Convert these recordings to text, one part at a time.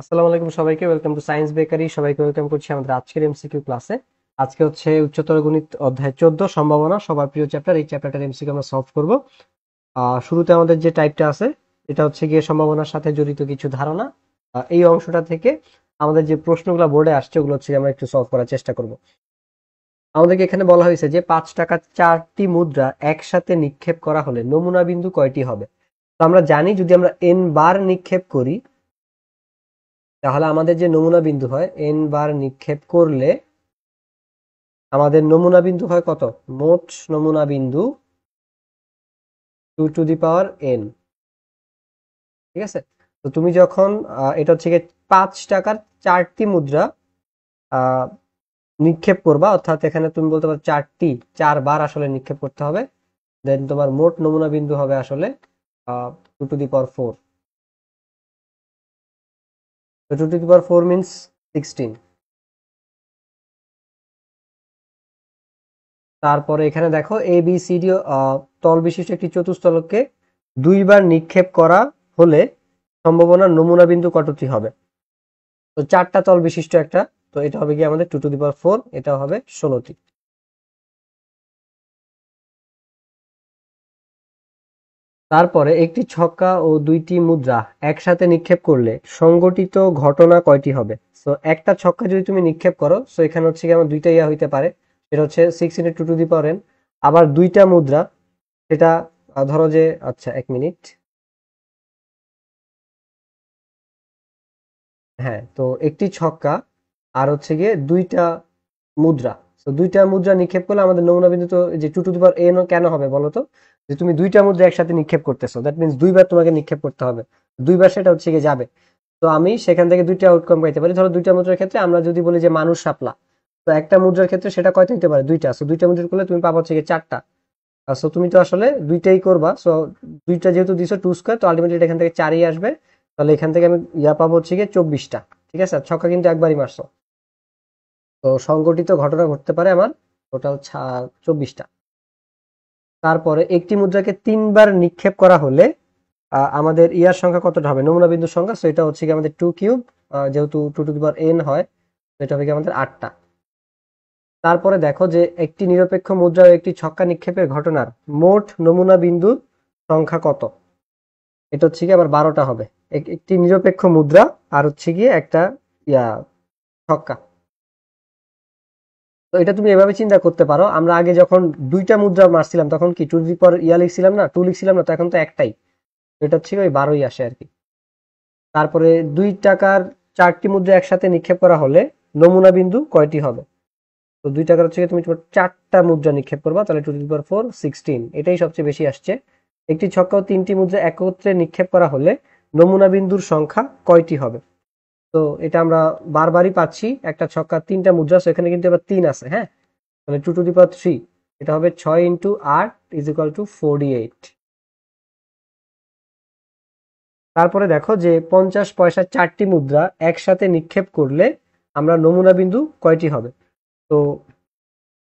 আসসালামু আলাইকুম সবাইকে, ওয়েলকাম টু সায়েন্স বেকারি। সবাইকে ওয়েলকাম করছি আমাদের আজকের এমসিকিউ ক্লাসে। আজকে হচ্ছে উচ্চতর গণিত অধ্যায় 14 সম্ভাবনা, সবার প্রিয় চ্যাপ্টার। এই চ্যাপ্টারটার এমসিকিউ আমরা সলভ করব। শুরুতে আমাদের যে টাইপটা আছে এটা হচ্ছে গিয়ে সম্ভাবনার সাথে জড়িত কিছু ধারণা। এই অংশটা থেকে আমাদের যে প্রশ্নগুলো বোর্ডে আসছে ওগুলো হচ্ছে আমরা একটু সলভ করার চেষ্টা করব। আমাদেরকে এখানে বলা হয়েছে যে 5 টাকার 4টি মুদ্রা একসাথে নিক্ষেপ করা হলে নমুনা বিন্দু কয়টি হবে। তো আমরা জানি যদি আমরা n বার নিক্ষেপ করি তাহলে আমাদের যে নমুনা বিন্দু হয় n বার নিক্ষেপ করলে আমাদের নমুনা বিন্দু হয় কত? মোট নমুনা বিন্দু 2 টু দি পাওয়ার n। ঠিক আছে। তো তুমি যখন এটা হচ্ছে গিয়ে 5 টাকার 4টি মুদ্রা আহ, নিক্ষেপ করবা, অর্থাৎ এখানে তুমি বলতে পারো 4বার আসলে নিক্ষেপ করতে হবে, দেন তোমার মোট নমুনা বিন্দু হবে আসলে 2 টু দি পাওয়ার 4। তো 2 টু দি পাওয়ার 4 মিনস 16। তারপরে এখানে দেখো এ বি সি ডি তল বিশিষ্ট একটি চতুস্তলককে 2বার নিক্ষেপ করা হলে সম্ভাবনার নমুনা বিন্দু কতটি হবে। তো 4টা তল বিশিষ্ট একটা, তো এটা হবে কি আমাদের 2 টু দি পাওয়ার 4, এটা হবে 16টি। তারপরে একটি ছক্কা ও 2টি মুদ্রা একসাথে নিক্ষেপ করলে সংঘটিত ঘটনা কয়টি হবে। সো একটা ছক্কা যদি তুমি নিক্ষেপ করো, সো এখানে হচ্ছে কি আমার দুইটা ইয়া হইতে পারে, সেটা হচ্ছে 6 × 2 টু দি পাওয়ার n। আবার দুইটা মুদ্রা, সেটা ধরো যে, আচ্ছা 1 মিনিট। হ্যাঁ, তো একটি ছক্কা আর হচ্ছে গিয়ে দুইটা মুদ্রা। তো দুইটা মুদ্রা নিক্ষেপ করলে আমাদের নমুনা বিন্দু তো যে 2 টু দি পাওয়ার n কেন হবে বলতো? যে তুমি দুইটা মুদ্রা একসাথে নিক্ষেপ করতেছো, দ্যাট মিনস দুইবার তোমাকে নিক্ষেপ করতে হবে, দুইবার সেটা হচ্ছে গিয়ে যাবে। তো আমি সেখান থেকে দুইটা আউটকাম পাইতে পারি। ধরো দুইটা মুদ্রার ক্ষেত্রে আমরা যদি বলি যে মানুষ শাপলা, তো একটা মুদ্রার ক্ষেত্রে সেটা কয়টা হতে পারে? দুইটা। সো দুইটা মুদ্রা করলে তুমি পাবা হচ্ছে গিয়ে 4টা। সো তুমি তো আসলে দুইটাই করবা। সো দুইটা যেহেতু দিছো 2 স্কোয়ার, তো আলটিমেটলি এখান থেকে 4ই আসবে। তাহলে এখান থেকে আমি ইয়া পাবো হচ্ছে গিয়ে 24টা। ঠিক আছে, আর ছক্কা কিন্তু একবারই মারছো। তো সংঘটিত ঘটনা ঘটতে পারে আমার টোটাল 24টা। তারপরে একটি মুদ্রাকে 3বার নিক্ষেপ করা হলে আমাদের ইয়ার সংখ্যা কতটা হবে, নমুনা বিন্দুর সংখ্যা। সো এটা হচ্ছে কি আমাদের 2 কিউব, যেহেতু 2 টু দি পাওয়ার n হয়, তো এটা হবে কি আমাদের 8টা। তারপরে দেখো যে একটি নিরপেক্ষ মুদ্রা ও একটি ছক্কা নিক্ষেপের ঘটনার মোট নমুনা বিন্দুর সংখ্যা কত। এটা হচ্ছে কি আবার 12টা হবে। একটি নিরপেক্ষ মুদ্রা আর হচ্ছে গিয়ে একটা ইয়া ছক্কা। তো এটা তুমি এভাবে চিন্তা করতে পারো, আমরা আগে যখন দুইটা মুদ্রা মারছিলাম তখন কি 2 টু দি পাওয়ার ইয়া লিখছিলাম না, 2 লিখছিলাম না, তো এখন তো একটাই। তো এটা হচ্ছে ওই 12ই আসে আর কি। তারপরে 2 টাকার 4টি মুদ্রা একসাথে নিক্ষেপ করা হলে নমুনা বিন্দু কয়টি হবে। তো 2 টাকার হচ্ছে তুমি তোমার 4টা মুদ্রা নিক্ষেপ করবা, তাহলে 2 টু দি পাওয়ার 4 16, এটাই সবচেয়ে বেশি আসছে। একটি ছক্কা ও 3টি মুদ্রা একত্রে নিক্ষেপ করা হলে নমুনা বিন্দুর সংখ্যা কয়টি হবে। তো এটা আমরা বারবারই পাচ্ছি, একটা ছক্কা 3টা মুদ্রা, সেখানে কিন্তু এবার 3 আছে। হ্যাঁ, তাহলে 2 টু দি পাওয়ার 3, এটা হবে 6 × 8 = 48। তারপরে দেখো যে 50 পয়সার 4টি মুদ্রা একসাথে নিক্ষেপ করলে আমরা নমুনা বিন্দু কয়টি হবে। তো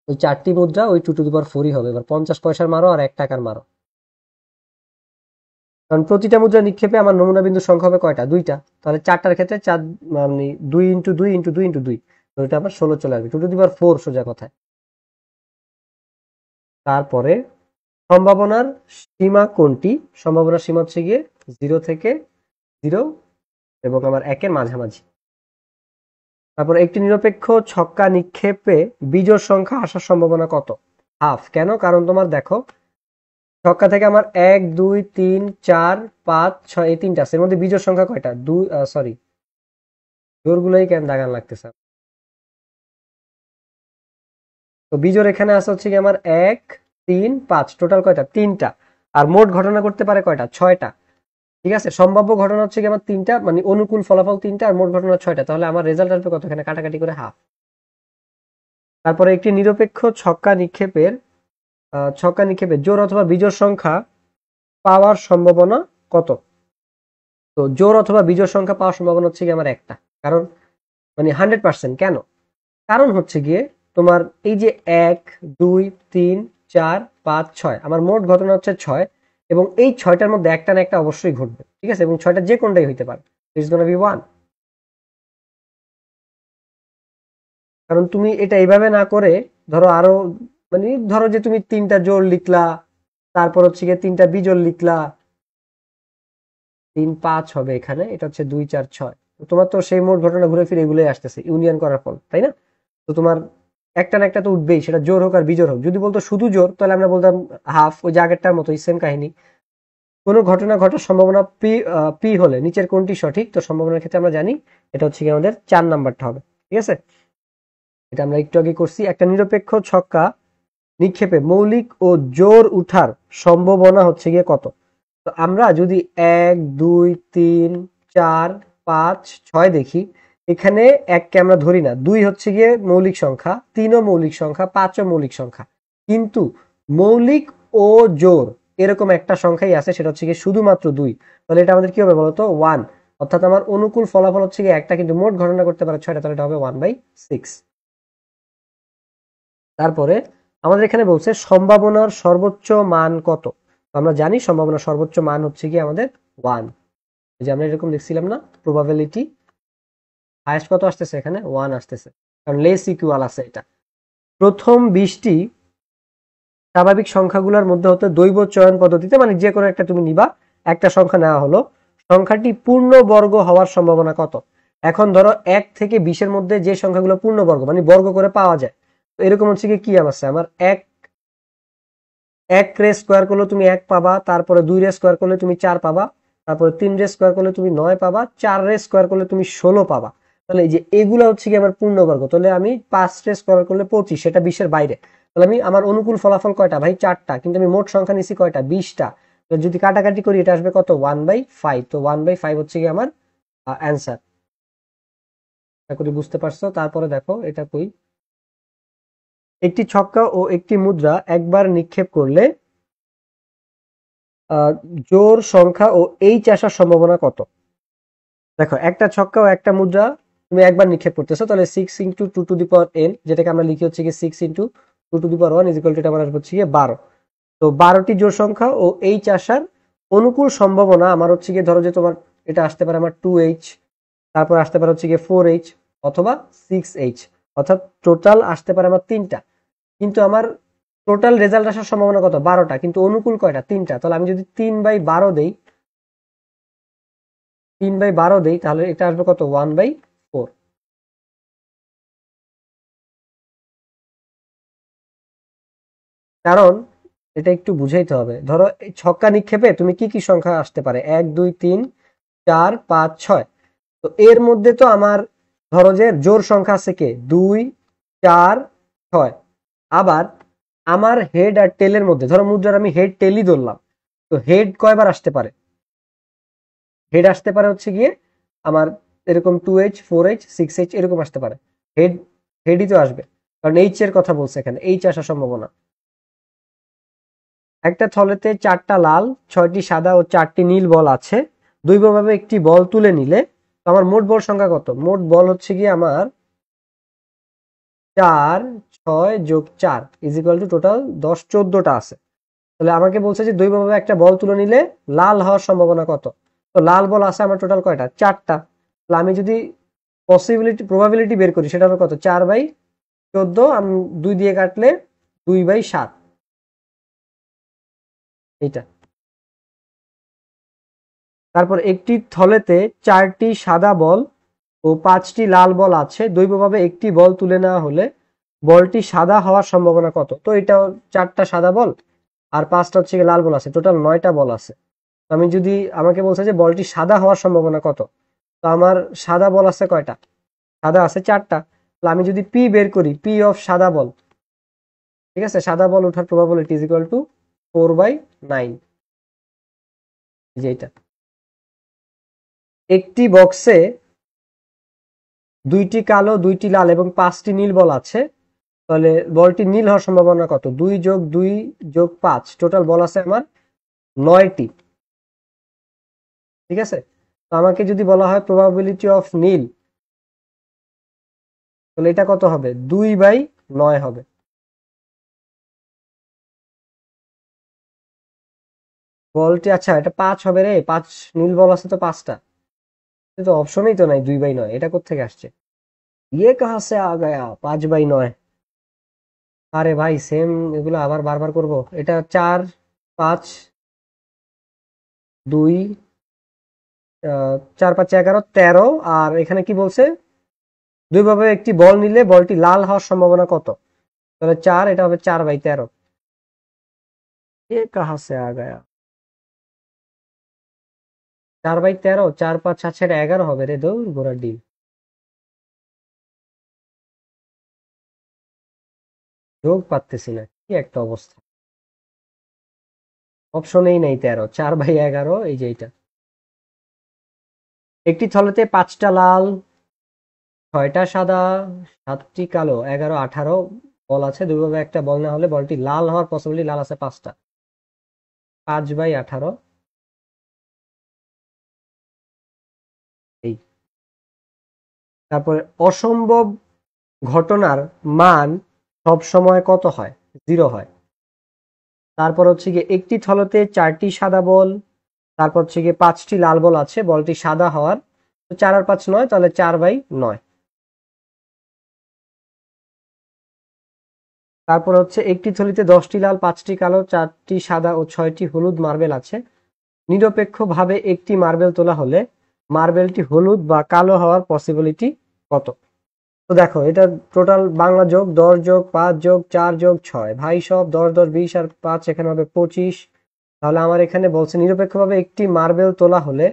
ওই 4টি মুদ্রা ওই 2 টু দি পাওয়ার 4ই হবে। এবার 50 পয়সার মারো আর 1 টাকার মারো, কারণ প্রতিটা মুদ্রা নিক্ষেপে আমার নমুনা বিন্দুর সংখ্যা হবে কয়টা? দুইটা। তাহলে 4টার ক্ষেত্রে 4 মানে 2 × 2 × 2 × 2, তো এটা আমার 16 চলে আসবে, 2 টু দি পাওয়ার 4 সোজা কথায়। তারপরে সম্ভাবনার সীমা কোনটি। সম্ভাবনার সীমা হচ্ছে গিয়ে 0 থেকে 0 এবং আমার 1-এর মাঝামাঝি। তারপর একটি নিরপেক্ষ ছক্কা নিক্ষেপে বিজোড় সংখ্যা আসার সম্ভাবনা কত? হাফ। কেন? কারণ তোমার দেখো ছক্কা থেকে আমার 1 2 3 4 5 6 এই 3টা আছে, এর মধ্যে বিজোড় সংখ্যা কয়টা? দুই। সরি, জোরগুলোই কেন দাগান লাগতেছে। তো বিজোড় এখানে আছে হচ্ছে কি আমার 1 3 5, টোটাল কয়টা? 3টা। আর মোট ঘটনা করতে পারে কয়টা? 6টা। ঠিক আছে, সম্ভাব্য ঘটনা হচ্ছে কি আমার 3টা, মানে অনুকূল ফলাফল 3টা, আর মোট ঘটনা 6টা। তাহলে আমার রেজাল্ট আসবে কত? এখানে কাটাকাটি করে হাফ। তারপরে একটি নিরপেক্ষ ছক্কা নিক্ষেপের জোড় অথবা বিজোড় সংখ্যা পাওয়ার সম্ভাবনা কত। তো জোড় অথবা বিজোড় সংখ্যা পাওয়ার সম্ভাবনা হচ্ছে কি আমার একটা, কারণ মানে 100%। কেন? কারণ হচ্ছে গিয়ে তোমার এই যে 1 2 3 4 5 6, আমার মোট ঘটনা হচ্ছে 6, এবং এই 6টার মধ্যে একটা না একটা অবশ্যই ঘটবে। ঠিক আছে, এবং 6টা যে কোনটাই হইতে পারে, ইটস গোনা বি 1। কারণ তুমি এটা এইভাবে না করে ধরো আরো, মানে ধরো যে তুমি 3টা জোড় লিখলা, তারপর হচ্ছে গিয়ে 3টা বিজোড় লিখলা, 3 5 হবে এখানে, এটা হচ্ছে 2 4 6। তোমার তো সেই মোট ঘটনা ঘুরে ফিরে এগুলোই আসতেছে ইউনিয়ন করার ফল, তাই না? তো তোমার একটা না একটা তো উঠবেই, সেটা জোর হোক আর বিজোড় হোক। যদি বলতো শুধু জোর, তাহলে আমরা বলতাম হাফ, ওই যে আগেরটার মতোই সেম কাহিনী। কোনো ঘটনা ঘটার সম্ভাবনা পি পি হলে নিচের কোনটি সঠিক? তো সম্ভাবনার ক্ষেত্রে আমরা জানি এটা হচ্ছে কি আমাদের 4 নাম্বারটা হবে। ঠিক আছে, এটা আমরা একটু আগে করছি। একটা নিরপেক্ষ ছক্কা নিক্ষেপে মৌলিক ও জোর উঠার সম্ভাবনা হচ্ছে গিয়ে কত? তো আমরা যদি 1 2 3 4 5 6 দেখি, এখানে 1কে আমরা ধরি না, 2 হচ্ছে গিয়ে মৌলিক সংখ্যা, 3ও মৌলিক সংখ্যা, 5ও মৌলিক সংখ্যা। কিন্তু মৌলিক ও জোর এরকম একটা সংখ্যাই আছে, সেটা হচ্ছে গিয়ে শুধুমাত্র 2। তাহলে এটা আমাদের কি হবে বলতো? 1। অর্থাৎ আমার অনুকূল ফলাফল হচ্ছে গিয়ে একটা, কিন্তু মোট ঘটনা করতে পারে 6টা, তাহলে এটা হবে 1/6। তারপরে আমাদের এখানে বলছে সম্ভাবনার সর্বোচ্চ মান কত? তো আমরা জানি সম্ভাবনার সর্বোচ্চ মান হচ্ছে কি আমাদের 1। যে আমরা এরকম দেখছিলাম না, প্রবাবিলিটি হাইয়েস্ট কত আসতেছে? এখানে 1 আসতেছে, কারণ লেস ইকুয়াল আছে এটা। প্রথম 20টি স্বাভাবিক সংখ্যাগুলোর মধ্যে হতে দৈব চয়ন পদ্ধতিতে, মানে যে কোনো একটা তুমি নিবা, একটা সংখ্যা নেওয়া হলো, সংখ্যাটি পূর্ণবর্গ হওয়ার সম্ভাবনা কত? এখন ধরো 1 থেকে 20-এর মধ্যে যে সংখ্যাগুলো পূর্ণবর্গ, মানে বর্গ করে পাওয়া যায়, তো এরকম হচ্ছে কি আছে আমার, এক রে স্কোয়ার করলে তুমি 1 পাবা, তারপরে 2 রে স্কোয়ার করলে তুমি 4 পাবা, তারপরে 3 রে স্কোয়ার করলে তুমি 9 পাবা, 4 রে স্কোয়ার করলে তুমি 16 পাবা। তাহলে এই যে এগুলো হচ্ছে কি আমার পূর্ণবর্গ। তাহলে আমি 5 রে স্কোয়ার করলে 25, সেটা 20-এর বাইরে। তাহলে আমি আমার অনুকূল ফলাফল কয়টা ভাই? 4টা, কিন্তু আমি মোট সংখ্যা নিছি কয়টা? 20টা। তো যদি কাটাকাটি করি এটা আসবে কত? 1/5। তো 1/5 হচ্ছে কি আমার অ্যান্সার। আশা করি বুঝতে পারছো। তারপরে দেখো এটা কই, একটি ছক্কা ও একটি মুদ্রা একবার নিক্ষেপ করলে জোড় সংখ্যা ও এইচ আসার সম্ভাবনা কত? দেখো, একটা ছক্কা ও একটা মুদ্রা তুমি একবার নিক্ষেপ করতেছো, তাহলে 6 × 2⁴ যেটাকে আমরা লিখি হচ্ছে কি 6 × 2⁴ এটা আমার আসবে হচ্ছে গিয়ে 12। তো 12টি জোড় সংখ্যা ও এইচ আসার অনুকূল সম্ভাবনা আমার হচ্ছে গিয়ে, ধরো যে তোমার এটা আসতে পারে আমার 2H, তারপর আসতে পারে হচ্ছে গিয়ে 4H অথবা 6H, অর্থাৎ টোটাল আসতে পারে আমার 3টা। কিন্তু আমার টোটাল রেজাল্ট আসার সম্ভাবনা কত? 12টা, কিন্তু অনুকূল কয়টা? 3টা। তাহলে আমি যদি 3/12 দেই, 3/12 দেই, তাহলে এটা আসবে কত? 1/4। কারণ এটা একটু বুঝাইতে হবে। ধরো এই ছক্কা নিক্ষেপে তুমি কি কি সংখ্যা আসতে পারে? 1 2 3 4 5 6। তো এর মধ্যে তো আমার ধরো যে জোড় সংখ্যা আছে কে? 2 4 6। আবার আমার হেড আর টেলের মধ্যে, ধরো মুদ্রার আমি হেড টেলই ধরলাম, তো হেড কয়বার আসতে পারে? হেড আসতে পারে হচ্ছে গিয়ে আমার এরকম 2H 4H 6H এরকম আসতে পারে। হেড হেডই তো আসবে, কারণ এইচ এর কথা বলছে এখানে, এইচ আসার সম্ভাবনা। একটা থলেতে 4টা লাল, 6টি সাদা ও 4টি নীল বল আছে। দৈবভাবে একটি বল তুলে নিলে আমার মোট বল সংখ্যা কত? মোট বল হচ্ছে গিয়ে আমার 4 6 + 4 = টোটাল 10 14টা আছে। তাহলে আমাকে বলছে যে দৈবভাবে একটা বল তুলে নিলে লাল হওয়ার সম্ভাবনা কত? তো লাল বল আছে আমার টোটাল কয়টা? 4টা। তাহলে আমি যদি প্রবাবিলিটি বের করি, সেটা হবে কত? 4/14। আমি 2 দিয়ে কাটলে 2/7। এইটা। তারপর একটি থলেতে 4টি সাদা বল ও 5টি লাল বল আছে। দৈবভাবে একটি বল তুলে নেওয়া হলে বলটি সাদা হওয়ার সম্ভাবনা কত? তো এটাও 4টা সাদা বল আর 5টা হচ্ছে গিয়ে লাল বল আছে, টোটাল 9টা বল আছে। আমি যদি, আমাকে বলছে যে বলটি সাদা হওয়ার সম্ভাবনা কত, তো আমার সাদা বল আছে কয়টা? সাদা আছে 4টা। তাহলে আমি যদি পি বের করি, পি অফ সাদা বল, ঠিক আছে, সাদা বল ওঠার প্রবাবিলিটি = 4/9। যেটা, একটি বক্সে 2টি কালো, 2টি লাল এবং 5টি নীল বল আছে। তাহলে বলটি নীল হওয়ার সম্ভাবনা কত? 2 + 2 + 5, টোটাল বল আছে আমার 9টি। ঠিক আছে, তো আমাকে যদি বলা হয় প্রবাবিলিটি অফ নীল, তাহলে এটা কত হবে? 2/9 হবে। বলটি, আচ্ছা এটা 5 হবে রে, 5 নীল বল আছে তো 5টা। এটা তো অপশনেই তো নাই 2/9, এটা কোত্থেকে আসছে? ये कहाँ से आ गया 5/9। আরে ভাই সেম এগুলো আবার বারবার করব। এটা 4, 5, 2, 4, 5, 11, 13। আর এখানে কি বলছে, দুইভাবে একটি বল নিলে বলটি লাল হওয়ার সম্ভাবনা কত? তাহলে 4, এটা হবে 4/13। এ কাহা সে আ গায়া? 4/13, 4, 5, 7, 11 হবে রে, দৌড় ঘোড়ার ডিম। যোগ পারতেছি না, কি একটা অবস্থা। অপশনেই নেই 13, 4/11, এই যে এটা। একটি থলেতে 5টা লাল, 6টা সাদা, 7টি কালো, 11, 18 বল আছে। দুইভাবে একটা বল না হলে বলটি লাল হওয়ার পসিবিলিটি, লাল আছে 5টা। 5/18, এই। তারপরে অসম্ভব ঘটনার মান সব সময় কত হয়? 0 হয়। তারপর হচ্ছে গিয়ে একটি থলেতে 4টি সাদা বল, তারপর হচ্ছে গিয়ে 5টি লাল বল আছে, বলটি সাদা হওয়ার। তো 4 আর 5 9, তাহলে 4/9। তারপর হচ্ছে একটি থলিতে 10টি লাল, 5টি কালো, 4টি সাদা ও 6টি হলুদ মার্বেল আছে। নিরপেক্ষভাবে একটি মার্বেল তোলা হলে মার্বেলটি হলুদ বা কালো হওয়ার পসিবিলিটি কত? তো দেখো, এটা টোটাল বাংলা যোগ 10+5+4+6, ভাই সব 10, 10, 20 আর 5 এখানে হবে 25। তাহলে আমার এখানে বলছে নিরপেক্ষভাবে একটি মার্বেল তোলা হলে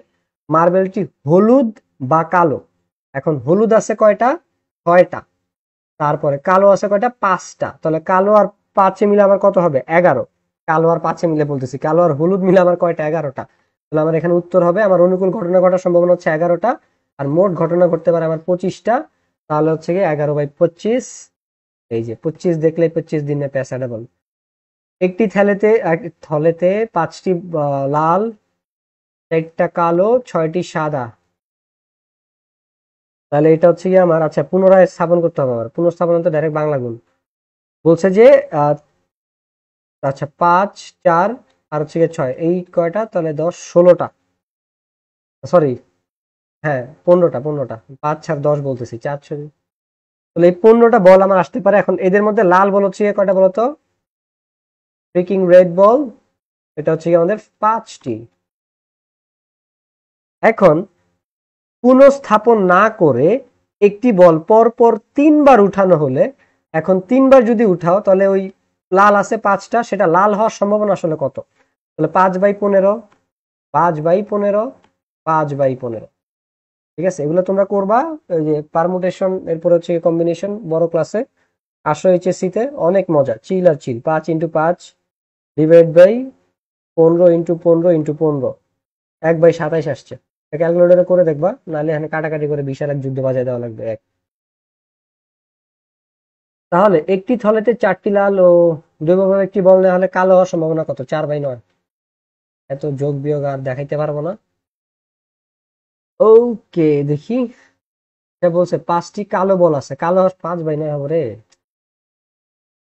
মার্বেলটি হলুদ বা কালো। এখন হলুদ আছে কয়টা? 6টা। তারপরে কালো আছে কয়টা? 5টা। তাহলে কালো আর 5-এ মিলে আমার কত হবে? 11। কালো আর 5-এ মিলে বলতেছি, কালো আর হলুদ মিলে আমার কয়টা? 11টা। তাহলে আমার এখানে উত্তর হবে, আমার অনুকূল ঘটনা ঘটার সম্ভাবনা হচ্ছে 11টা, আর মোট ঘটনা ঘটতে পারে আমার 25টা। তাহলে হচ্ছে কি 11/25। এই যে 25 দেখলে 25 দিনে পেঁচাটা বল। একটি থলেতে 5টি লাল, 1টা কালো, 6টি সাদা। তাহলে এটা হচ্ছে কি আমার, আচ্ছা পুনরায় স্থাপন করতে হবে আমার। পুনঃস্থাপন তো ডাইরেক্ট বাংলা গুণ। বলছে যে আচ্ছা 5, 4 আর হচ্ছে গিয়ে 6, এই কয়টা? তাহলে 10, 16টা। সরি, হ্যাঁ 15টা। 5, 4, 10 বলতেছি, 4, 6। তাহলে এই 15টা বল আমার আসতে পারে। এখন এদের মধ্যে লাল বল হচ্ছে গিয়ে কয়টা বলতো? ফ্রিকিং রেড বল, এটা হচ্ছে গিয়ে আমাদের 5টি। এখন পুনঃস্থাপন না করে একটি বল পরপর 3বার উঠানো হলে, এখন 3বার যদি উঠাও তাহলে ওই লাল আছে 5টা, সেটা লাল হওয়ার সম্ভাবনা আসলে কত? তাহলে 5/15, 5/15, 5/15। ঠিক আছে, এগুলো তোমরা করবা। ওই যে পারমুটেশন, এরপর হচ্ছে কম্বিনেশন, বড় ক্লাসে আসো এইচএসসি তে, অনেক মজা, চিল আর চিল। 5x5 ডিভাইড বাই 15x15x15, 1/27 আসছে। ক্যালকুলেটরে করে দেখবা, নাহলে এখানে কাটাকাটি করে বিশাল এক যুদ্ধ বাজায় দেওয়া লাগবে এক। তাহলে একটি থলেতে 4টি লাল ও দুইভাবে একটি বল নেওয়া হলে কালো হওয়ার সম্ভাবনা কত? 4/9। এত যোগ বিয়োগ আর দেখাইতে পারবো না। ওকে, দেখি। এটা বলছে 5টি কালো বল আছে, কালো হওয়ার 5/9 হবে রে।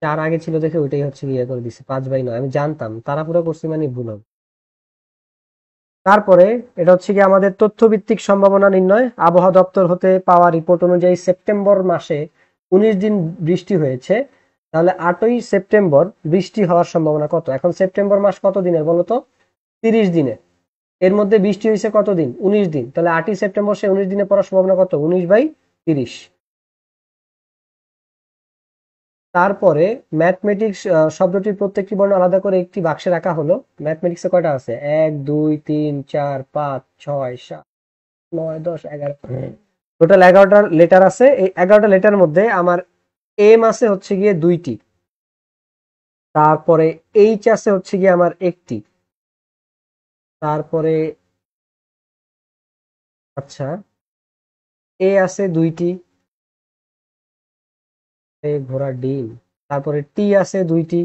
4 আগে ছিল দেখে ওইটাই হচ্ছে ইয়ে করে দিছে 5/9। আমি জানতাম, তাড়াহুড়ো করছি মানে ভুল হবে। তারপরে এটা হচ্ছে কি আমাদের তথ্যভিত্তিক সম্ভাবনা নির্ণয়। আবহাওয়া দপ্তর হতে পাওয়া রিপোর্ট অনুযায়ী সেপ্টেম্বর মাসে 19 দিন বৃষ্টি হয়েছে। তাহলে 8ই সেপ্টেম্বর বৃষ্টি হওয়ার সম্ভাবনা কত? এখন সেপ্টেম্বর মাস কত দিনের বলতো? 30 দিনের। এর মধ্যে বৃষ্টি হয়েছে কত দিন? 19 দিন। তাহলে 8ই সেপ্টেম্বর সে 19 দিনে পড়ার সম্ভাবনা কত? 19/30। তারপরে ম্যাথমেটিক্স শব্দটির প্রত্যেকটি বর্ণ আলাদা করে একটি বাক্সে রাখা হলো। ম্যাথমেটিক্সে কয়টা আছে? 1, 2, 3, 4, 5, 6, 7, 9, 10, 11। টোটাল 11টা লেটার আছে। এই 11টা লেটার মধ্যে আমার এম আছে হচ্ছে গিয়ে 2টি, তারপরে এইচ আছে হচ্ছে গিয়ে আমার 1টি, তারপরে আচ্ছা এ আছে 2টি, ঘোড়ার ডিম। তারপরে টি আছে 2টি।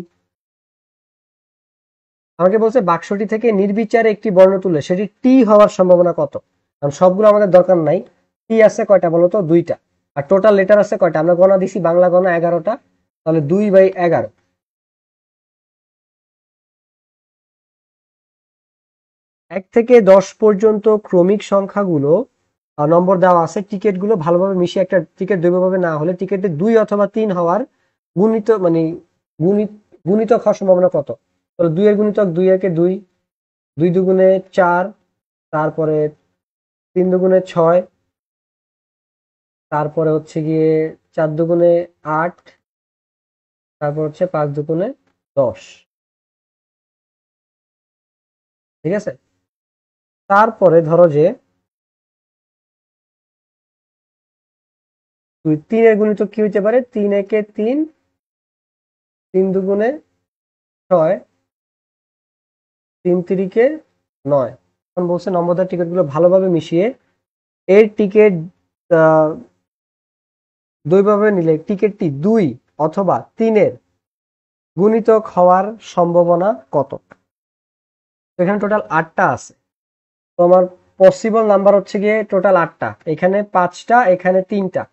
আমাকে বলছে বাক্সটি থেকে নির্বিচারে একটি বর্ণ তুলে সেটি টি হওয়ার সম্ভাবনা কত? কারণ সবগুলো আমাদের দরকার নাই। টি আছে কয়টা বলতো? 2টা। আর টোটাল লেটার আছে কয়টা? আমরা গণা দিছি, বাংলা গণা 11টা। তাহলে 2/11। 1 থেকে 10 পর্যন্ত ক্রমিক সংখ্যাগুলো নম্বর দেওয়া আছে, টিকিট গুলো ভালোভাবে মিশিয়ে একটা টিকিট দ্বৈতভাবে না হলে টিকিটে 2 অথবা 3 হওয়ার গুণিত মানে গুণিত গুণিতক হওয়ার সম্ভাবনা কত? তাহলে 2 এর গুণিতক 2 একে 2, 2 দুগুণে 4, তারপরে 3 দুগুণে 6, তারপরে হচ্ছে গিয়ে 4 দুগুণে 8, তারপর হচ্ছে 5 দুগুণে 10। ঠিক আছে, তারপরে ধরো যে 3 এর গুণিতক কি হইতে পারে? 3 একে 3, 3 দুগুণে 6, 3 তিরিকে 9। এখন বলছে নম্বরদার টিকিট গুলো ভালোভাবে মিশিয়ে এর টিকিট দুইভাবে নিলে টিকিটটি 2 অথবা 3 এর গুণিতক হওয়ার সম্ভাবনা কত? এখানে টোটাল 8টা আছে, তো আমার পসিবল নাম্বার হচ্ছে গিয়ে টোটাল 8টা, এখানে 5টা, এখানে 3টা।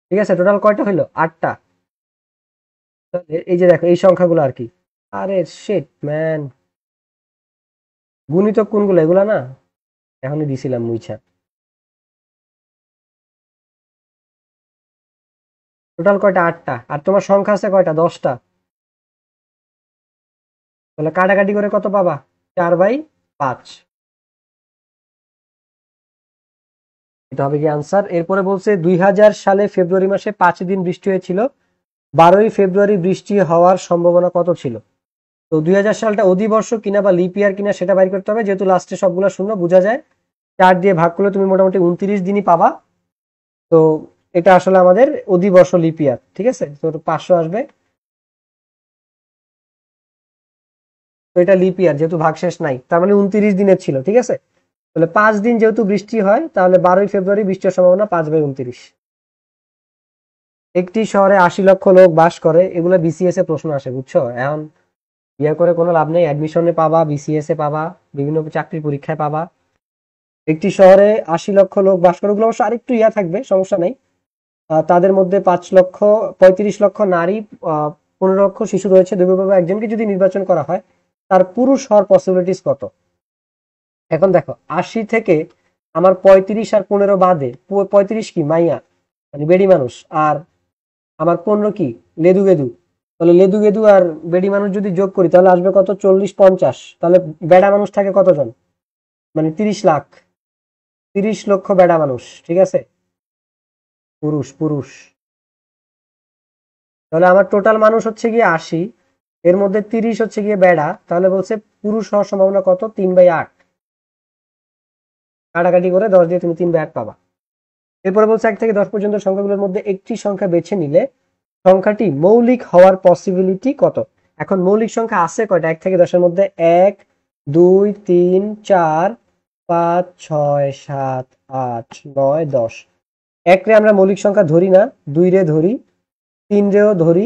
ঠিক আছে, টোটাল কয়টা হইলো? 8টা। এই যে দেখো এই সংখ্যাগুলো আর কি। আরে শিট ম্যান, গুণিতক কোনগুলো? এগুলা না, এখনই দিছিলাম মুইছা। টোটাল কয়টা? 8টা। আর তোমার সংখ্যা আছে কয়টা? 10টা। তাহলে কাটাকাটি করে কত পাবা? 4/5। এটা হবে কি আনসার। এরপরে বলছে 2000 সালে ফেব্রুয়ারি মাসে 5 দিন বৃষ্টি হয়েছিল, 12ই ফেব্রুয়ারি বৃষ্টি হওয়ার সম্ভাবনা কত ছিল? তো 2000 সালটা অধিবর্ষ কিনা বা লিপ ইয়ার কিনা সেটা বাইর করতে হবে, যেহেতু লাস্টে সবগুলো শূন্য বোঝা যায়। 4 দিয়ে ভাগ করলে তুমি মোটামুটি 29 দিনই পাবা। তো এটা আসলে আমাদের অধিবর্ষ লিপ ইয়ার। ঠিক আছে, তো 500 আসবে। তো এটা লিপ ইয়ার, যেহেতু ভাগশেষ নাই, তার মানে 29 দিনের ছিল। ঠিক আছে, তাহলে 5 দিন যেহেতু বৃষ্টি হয়, তাহলে 12ই ফেব্রুয়ারি বৃষ্টির সম্ভাবনা 5/29। একটি শহরে 80 লক্ষ লোক বাস করে, এগুলো বিসিএস এ প্রশ্ন আসে, বুঝছো? এখন ইয়ে করে কোনো লাভ নেই, অ্যাডমিশনে পাবা, বিসিএস এ পাবা, বিভিন্ন চাকরির পরীক্ষায় পাবা। একটি শহরে 80 লক্ষ লোক বাস করে, ওগুলো অবশ্য আরেকটু ইয়া থাকবে, সমস্যা নেই। তাদের মধ্যে 35 লক্ষ নারী, 15 লক্ষ শিশু রয়েছে। দুইভাবে একজনকে যদি নির্বাচন করা হয়, তার পুরুষ হওয়ার পসিবিলিটিস কত? এখন দেখো 80 থেকে আমার 35 আর 15 বাদে, 35 কি মাইয়া মানে বেডি মানুষ, আর আমার 15 কি লেদু গেদু। তাহলে লেদু গেদু আর বেডি মানুষ যদি যোগ করি তাহলে আসবে কত? 40-50। তাহলে বেডা মানুষ থাকে কতজন? মানে 30 লাখ, 30 লক্ষ বেডা মানুষ। ঠিক আছে, পুরুষ পুরুষ। তাহলে আমার টোটাল মানুষ হচ্ছে গিয়ে 80, এর মধ্যে 30 হচ্ছে গিয়ে বেডা, তাহলে বলছে পুরুষ হওয়ার সম্ভাবনা কত? 3/8। কাটাকাটি করে 10 দিয়ে তুমি 3/8 পাবা। এরপরে বলছে 1 থেকে 10 পর্যন্ত সংখ্যাগুলোর মধ্যে একটি সংখ্যা বেছে নিলে সংখ্যাটি মৌলিক হওয়ার পসিবিলিটি কত? এখন মৌলিক সংখ্যা আছে কয়টা 1 থেকে 10-এর মধ্যে? 1, 2, 3, 4, 5, 6, 7, 8, 9, 10। 1 রে আমরা মৌলিক সংখ্যা ধরি না, 2 রে ধরি, 3 রেও ধরি,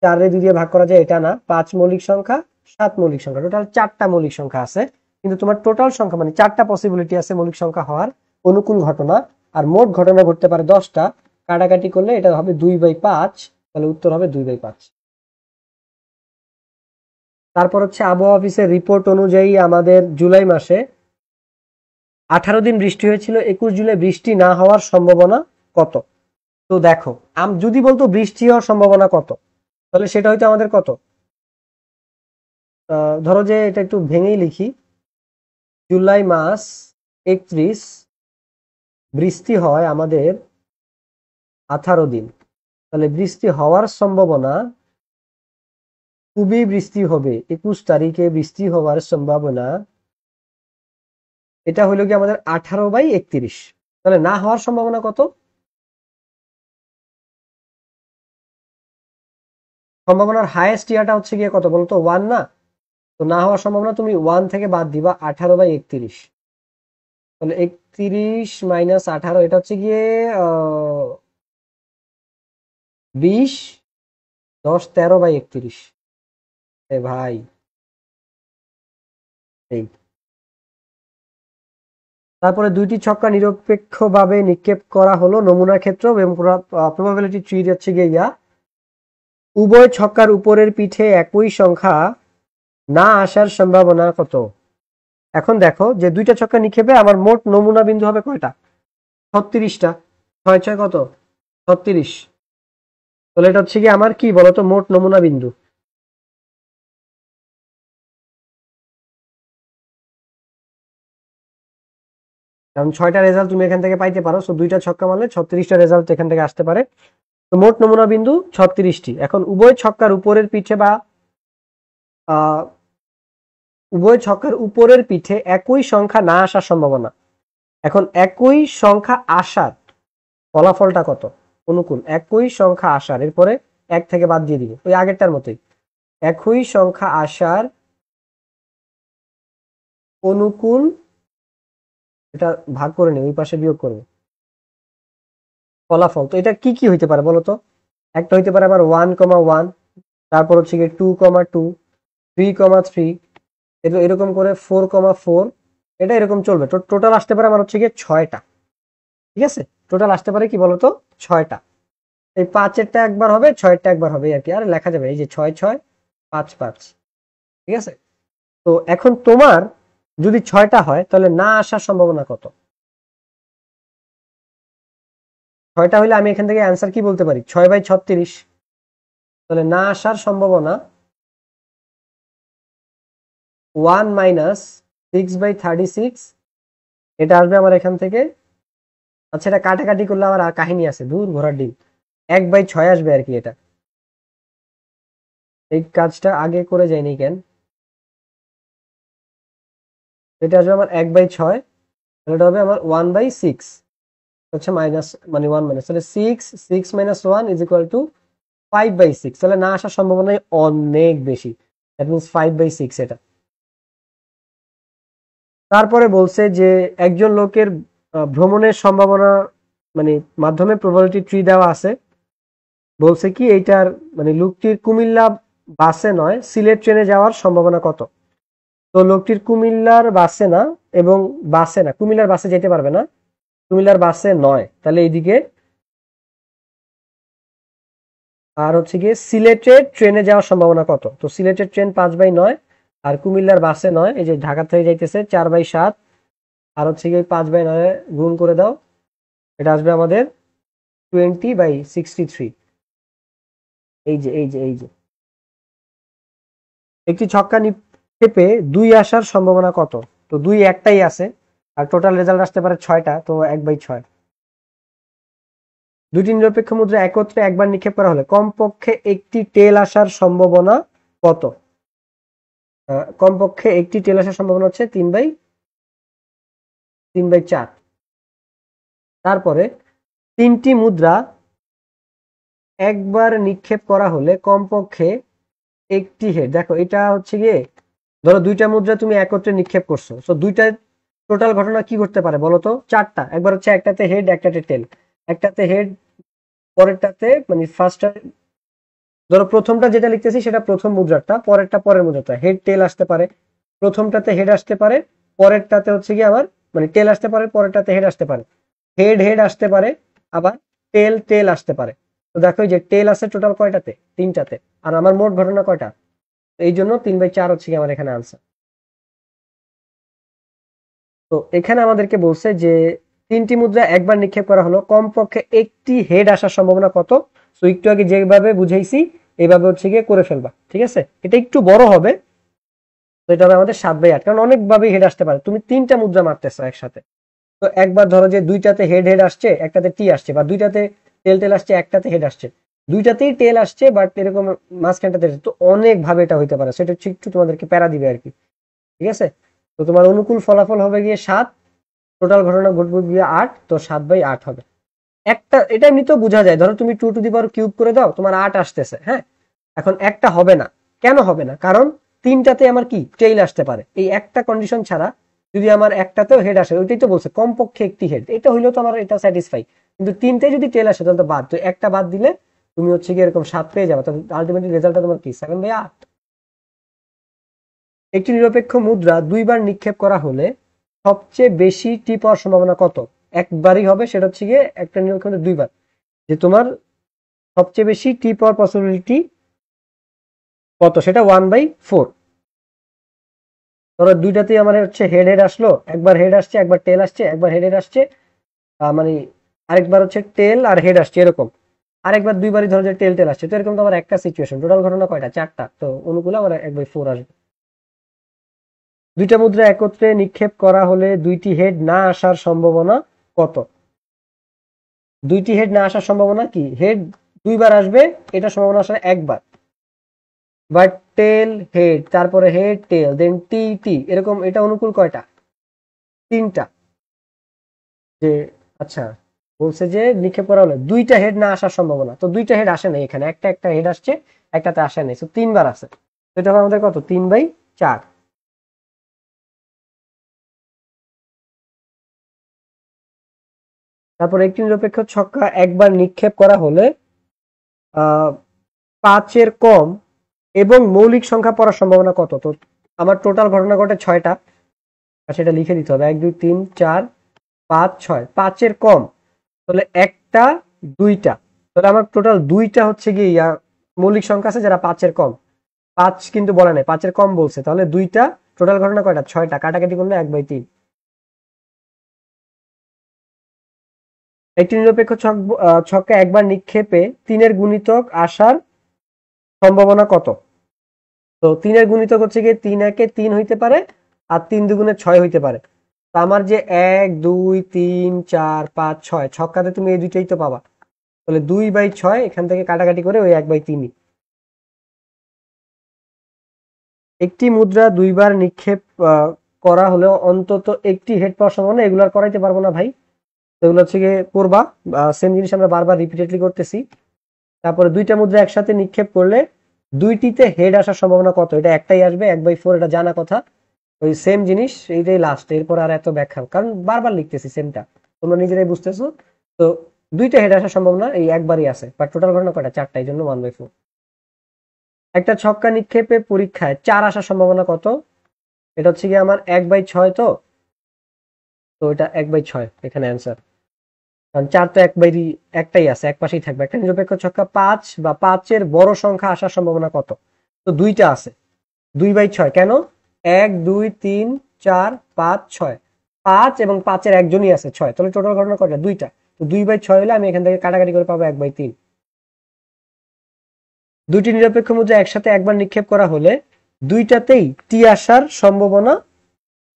4 রে 2 দিয়ে ভাগ করা যায় এটা না, 5 মৌলিক সংখ্যা, 7 মৌলিক সংখ্যা, টোটাল 4টা মৌলিক সংখ্যা আছে। কিন্তু তোমার টোটাল সংখ্যা মানে 4টা পসিবিলিটি আছে মৌলিক সংখ্যা হওয়ার, অনুকূল ঘটনা। আর মোট ঘটনা ঘটতে পারে 10টা। কাটাকাটি করলে এটা হবে 2/5, তাহলে উত্তর হবে 2/5। তারপর হচ্ছে আবহাওয়া অফিসের রিপোর্ট অনুযায়ী আমাদের জুলাই মাসে 18 দিন বৃষ্টি হয়েছিল, 21 জুলাই বৃষ্টি না হওয়ার সম্ভাবনা কত? তো দেখো যদি বলতো বৃষ্টি হওয়ার সম্ভাবনা কত, তাহলে সেটা হয়তো আমাদের কত? ধরো যে এটা একটু ভেঙেই লিখি, জুলাই মাস 31, বৃষ্টি হয় আমাদের 18 দিন, তাহলে বৃষ্টি হওয়ার সম্ভাবনা, খুবই বৃষ্টি হবে, 21 তারিখে বৃষ্টি হওয়ার সম্ভাবনা, এটা হলো কি আমাদের 18/31। তাহলে না হওয়ার সম্ভাবনা কত? সম্ভাবনার হাইয়েস্ট ইয়ারটা হচ্ছে গিয়ে কত বলতো? 1 না? তো না হওয়ার সম্ভাবনা তুমি 1 থেকে বাদ দিবা, 18/31। তাহলে 31 মাইনাস 18, এটা হচ্ছে গিয়ে 20, 10, 13/31। এ ভাই, এই তারপরে 2টি ছক্কা নিরপেক্ষভাবে নিক্ষেপ করা হলো নমুনা ক্ষেত্র এবং প্রবাবিলিটি ট্রি হচ্ছে গিয়ে ইয়া, উভয় ছক্কার উপরের পিঠে একই সংখ্যা না আসার সম্ভাবনা কত? এখন দেখো যে 2টা ছক্কা নিক্ষেপে আমার মোট নমুনা বিন্দু হবে কয়টা? 36টা, 6 6 কত, 36। তাহলে এটা হচ্ছে কি আমার কি বলতো মোট নমুনা বিন্দু। কারণ 6টা রেজাল্ট তুমি এখান থেকে পাইতে পারো, সো 2টা ছক্কা মারলে 36টা রেজাল্ট এখান থেকে আসতে পারে। তো মোট নমুনা বিন্দু 36টি। এখন উভয় ছক্কার উপরের পিঠে বা আহ উভয় ছক্কার উপরের পিঠে একই সংখ্যা না আসার সম্ভাবনা। এখন একই সংখ্যা আসার ফলাফলটা কত? অনুকূল একই সংখ্যা আসার, এরপরে 1 থেকে বাদ দিয়ে দিবে ওই আগেরটার মতোই। একই সংখ্যা আসার অনুকূল, এটা ভাগ করে নিই, ওই পাশে বিয়োগ করবে ফলাফল। তো এটা কি কি হইতে পারে বলতো? একটা হইতে পারে আবার 1,1, তারপর হচ্ছে গিয়ে 2,2, 3,3, এরকম করে 4,4, এটা এরকম চলবে। টোটাল আসতে পারে আমার হচ্ছে গিয়ে 6টা। ঠিক আছে, টোটাল আসতে পারে কি বলতো 6টা। এই 5-এরটা একবার হবে, 6-এরটা একবার হবে আর কি, আর লেখা যাবে এই যে 6 6 5 5। ঠিক আছে, তো এখন তোমার যদি 6টা হয় তাহলে না আসার সম্ভাবনা কত? 6টা হলে আমি এখান থেকে অ্যান্সার কি বলতে পারি, 6/36। তাহলে না আসার সম্ভাবনা 1 - 6/36, এটা আসবে আমার এখান থেকে। আচ্ছা, এটা কাটাকাটি করলে আমার আর কাহিনী আছে, দূর ঘোড়ার ডিম। 1/6 আসবে আর কি। এটা এই কাজটা আগে করে যায়নি কেন? এটা আসবে আমার 1/6, এটা হবে আমার 1/6, হচ্ছে মাইনাস মানে 1 মাইনাস, তাহলে 6 - 1 = 5/6। তাহলে না আসার সম্ভাবনা অনেক বেশি, দ্যাট মিনস 5/6 এটা। তারপরে বলছে যে একজন লোকের ভ্রমণের সম্ভাবনা মানে মাধ্যমে প্রবাবিলিটি ট্রি দেওয়া আছে। বলছে কি এইটার মানে লোকটির কুমিল্লা বাসে নয় সিলেট ট্রেনে যাওয়ার সম্ভাবনা কত? তো লোকটির কুমিল্লার বাসে না, এবং বাসে না, কুমিল্লার বাসে যেতে পারবে না, কুমিল্লার বাসে নয়, তাহলে এইদিকে আর হচ্ছে গিয়ে সিলেটের ট্রেনে যাওয়ার সম্ভাবনা কত? তো সিলেটের ট্রেন 5/9, আর কুমিল্লার বাসে নয়, এই যে ঢাকা থেকে যাইতেছে 4/7, আর হচ্ছে গিয়ে 5/9 গুণ করে দাও, এটা আসবে আমাদের 20/63। এই যে একটি ছক্কা নিক্ষেপে 2 আসার সম্ভাবনা কত? তো 2 একটাই আছে, আর টোটাল রেজাল্ট আসতে পারে 6টা, তো 1/6। দুটি নিরপেক্ষ মুদ্রা একত্রে একবার নিক্ষেপ করা হলে কমপক্ষে একটি টেল আসার সম্ভাবনা কত? কমপক্ষে একটি টেল আসার সম্ভাবনা হচ্ছে 3/4। তারপরে 3টি মুদ্রা একবার নিক্ষেপ করা হলে কমপক্ষে একটি হেড, দেখো এটা হচ্ছে গিয়ে ধরো 2টা মুদ্রা তুমি একত্রে নিক্ষেপ করছো, তো 2টা টোটাল ঘটনা কি ঘটতে পারে বলো তো? 4টা। একবার হচ্ছে একটাতে হেড, একটাতে টেল। একটাতে হেড, পরেরটাতে মানে ফার্স্ট, ধরো প্রথমটা যেটা লিখতেছি সেটা প্রথম মুদ্রাটা, পরেরটা পরের মুদ্রাটা, হেড টেল আসতে পারে। প্রথমটাতে হেড আসতে পারে, পরেরটাতে হচ্ছে কি আবার মানে টেল আসতে পারে, পরেরটাতে হেড আসতে পারে, হেড হেড আসতে পারে, আবার টেল টেল আসতে পারে। তো দেখো যে টেল আছে টোটাল কয়টাতে? 3টাতে। আর আমার মোট ঘটনা কয়টা? এই জন্য 3/4 হচ্ছে কি আমার এখানে আনসার। তো এখানে আমাদেরকে বলছে যে 3টি মুদ্রা একবার নিক্ষেপ করা হলো, কমপক্ষে একটি হেড আসার সম্ভাবনা কত? তো একটু আগে যেভাবে বুঝাইছি এইভাবে হচ্ছে গিয়ে করে ফেলবা। ঠিক আছে, এটা একটু বড় হবে, তো এটা হবে আমাদের 7/8, কারণ অনেকভাবে হেড আসতে পারে, তুমি 3টা মুদ্রা মারতেছো একসাথে। তো একবার ধরো যে 2টাতে হেড হেড আসছে, একটাতে টি আসছে, বা 2টাতে টেল টেল আসছে, একটাতে হেড আসছে, 2টাতেই টেল আসছে, বাট এরকম মাঝখানটাতে, তো অনেক ভাবে এটা হইতে পারে, সেটা হচ্ছে একটু তোমাদেরকে প্যারা দিবে আর কি। ঠিক আছে, তো তোমার অনুকূল ফলাফল হবে গিয়ে 7, টোটাল ঘটনা ঘটবে গিয়ে 8, তো 7/8 হবে। একটা এটা এমনিতেও বোঝা যায়, ধরো তুমি 2^3 করে দাও, তোমার 8 আসতেছে। হ্যাঁ, এখন একটা হবে না, কেন হবে না? কারণ 3টাতে আমার কি টেইল আসতে পারে, এই একটা কন্ডিশন ছাড়া যদি আমার একটাতেও হেড আসে, ওইটাই তো বলছে কমপক্ষে একটি হেড, এটা হইলেও তো আমার এটা স্যাটিসফাই। কিন্তু 3টায় যদি টেল আসে তাহলে তো বাদ, তো একটা বাদ দিলে তুমি হচ্ছে কি এরকম 7 পেয়ে যাবে, তাহলে আলটিমেটলি রেজাল্টটা তোমার কি 7/8। একটি নিরপেক্ষ মুদ্রা 2বার নিক্ষেপ করা হলে সবচেয়ে বেশি টি পাওয়ার সম্ভাবনা কত? একবারই হবে, সেটা হচ্ছে গিয়ে একটা নিরপেক্ষ মুদ্রা 2বার, যে তোমার সবচেয়ে বেশি টি পাওয়ার পসিবিলিটি কত, সেটা 1/4। ধরো 2টাতেই আমার হচ্ছে হেড হেড আসলো, একবার হেড আসছে, একবার টেল আসছে, একবার হেড হেড আসছে, মানে আরেকবার হচ্ছে টেল আর হেড আসছে এরকম, আরেকবার দুইবারই ধরো যে টেল টেল আসছে, তো এরকম তো আমার একটা সিচুয়েশন, টোটাল ঘটনা কয়টা, চারটা, তো অনুকূলে আমার 1/4 আসবে। দুইটা মুদ্রা একত্রে নিক্ষেপ করা হলে দুইটি হেড না আসার সম্ভাবনা কত? দুইটি হেড না আসার সম্ভাবনা কি, হেড দুইবার আসবে, এটা সম্ভাবনা আসার একবার, বাট টেল হেড, তারপরে হেড টেল, দেন টি টি, এরকম এটা অনুকূল কয়টা, তিনটা। যে আচ্ছা, বলছে যে নিক্ষেপ করা হলে দুইটা হেড না আসার সম্ভাবনা, তো দুইটা হেড আসে নাই এখানে, একটা একটা হেড আসছে, একটাতে আসে নাই, তো তিনবার আছে, তো এটা হবে আমাদের কত, 3/4। তারপর একটি নিরপেক্ষ ছক্কা একবার নিক্ষেপ করা হলে আহ 5-এর কম এবং মৌলিক সংখ্যা পড়ার সম্ভাবনা কত? তো আমার টোটাল ঘটনা ঘটে 6টা, আর সেটা লিখে দিতে হবে, 1 2 3 4 5 6, 5-এর কম, তাহলে একটা, দুইটা, তাহলে আমার টোটাল দুইটা হচ্ছে গিয়ে মৌলিক সংখ্যা আছে যারা 5-এর কম, 5 কিন্তু বলে নাই, 5-এর কম বলছে, তাহলে দুইটা, টোটাল ঘটনা কয়টা, 6টা, কাটাকাটি করলে 1/3। একটি নিরপেক্ষ ছক্কা একবার নিক্ষেপে 3-এর গুণিতক আসার সম্ভাবনা কত? তো 3-এর গুণিতক হচ্ছে গিয়ে 3 1 3 হইতে পারে, আর 3 2 6 হইতে পারে। তো আমার যে 1 2 3 4 5 6 ছক্কাতে তুমি এই দুইটাই তো পাবা, তাহলে 2/6 এখান থেকে কাটাকাটি করে ওই 1/3। একটি মুদ্রা দুইবার নিক্ষেপ করা হলেও অন্তত একটি হেড পাওয়ার সম্ভাবনা, এগুলো আর করাইতে পারবো না ভাই, তো এগুলো হচ্ছে গিয়ে করবা, সেম জিনিস আমরা বারবার রিপিটেডলি করতেছি। তারপরে দুইটা মুদ্রা একসাথে নিক্ষেপ করলে দুইটিতে হেড আসার সম্ভাবনা কত? এটা একটাই আসবে, 1/4, এটা জানা কথা। ওই সেম জিনিস, এইটাই লাস্ট, এরপর আর এত ব্যাখ্যা, কারণ বারবার লিখতেছি সেমটা, তোমরা নিজেরাই বুঝতেছো। তো দুইটা হেড আসার সম্ভাবনা এই একবারই আছে, বাট টোটাল ঘটনা কয়টা, চারটা, এই জন্য 1/4। একটা ছক্কা নিক্ষেপে পরীক্ষায় 4 আসার সম্ভাবনা কত? এটা হচ্ছে কি আমার 1/6, তো তো এটা 1/6 এখানে অ্যান্সার, কারণ 4 তো একটাই আছে, এক পাশেই থাকবে। একটা নিরপেক্ষ ছক্কা 5 বা 5-এর বড় সংখ্যা আসার সম্ভাবনা কত? তো দুইটা আছে, 2/6 কেন, 1 2 3 4 5 6, 5 এবং 5-এর একজনই আছে 6, তাহলে টোটাল ঘটনা কয়টা, দুইটা, তো 2/6 হলে আমি এখান থেকে কাটাকাটি করে পাবো 1/3। দুইটি নিরপেক্ষ মুদ্রা একসাথে একবার নিক্ষেপ করা হলে দুইটাতেই টি আসার সম্ভাবনা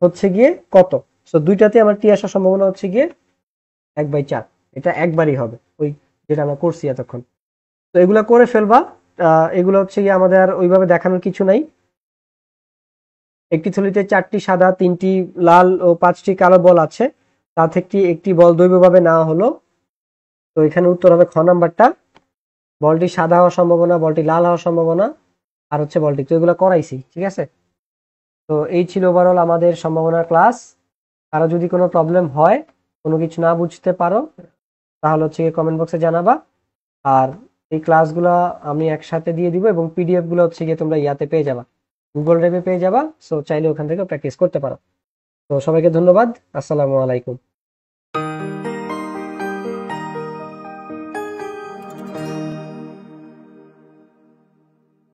হচ্ছে গিয়ে কত? তো দুইটাতে আমার টি আসার সম্ভাবনা হচ্ছে গিয়ে 1/4, এটা একবারই হবে, ওই যেটা আমরা করছি এতক্ষণ। তো এগুলা করে ফেলবা, এগুলো হচ্ছে গিয়ে আমাদের আর ওইভাবে দেখানোর কিছু নাই। একটি থলিতে 4টি সাদা, 3টি লাল ও 5টি কালো বল আছে, তা থেকে একটি বল দৈবভাবে নেওয়া হলো, তো এখানে উত্তর হবে খ নাম্বারটা, বলটি সাদা হওয়ার সম্ভাবনা, বলটি লাল হওয়ার সম্ভাবনা, আর হচ্ছে বলটি, তো এগুলো করাইছি, ঠিক আছে। তো এই ছিল ওভারঅল আমাদের সম্ভাবনার ক্লাস। কারো যদি কোনো প্রবলেম হয়, কোনো কিছু না বুঝতে পারো, তাহলে হচ্ছে কমেন্ট বক্সে জানাবা। আর এই ক্লাসগুলো আমি একসাথে দিয়ে দিব, এবং পিডিএফ গুলো হচ্ছে গিয়ে তোমরা ইয়াতে পেয়ে যাবা, গুগল ড্রাইভে পেয়ে যাবা, সো চাইলে ওখান থেকে প্র্যাকটিস করতে পারো। তো সবাইকে ধন্যবাদ, আসসালামু আলাইকুম।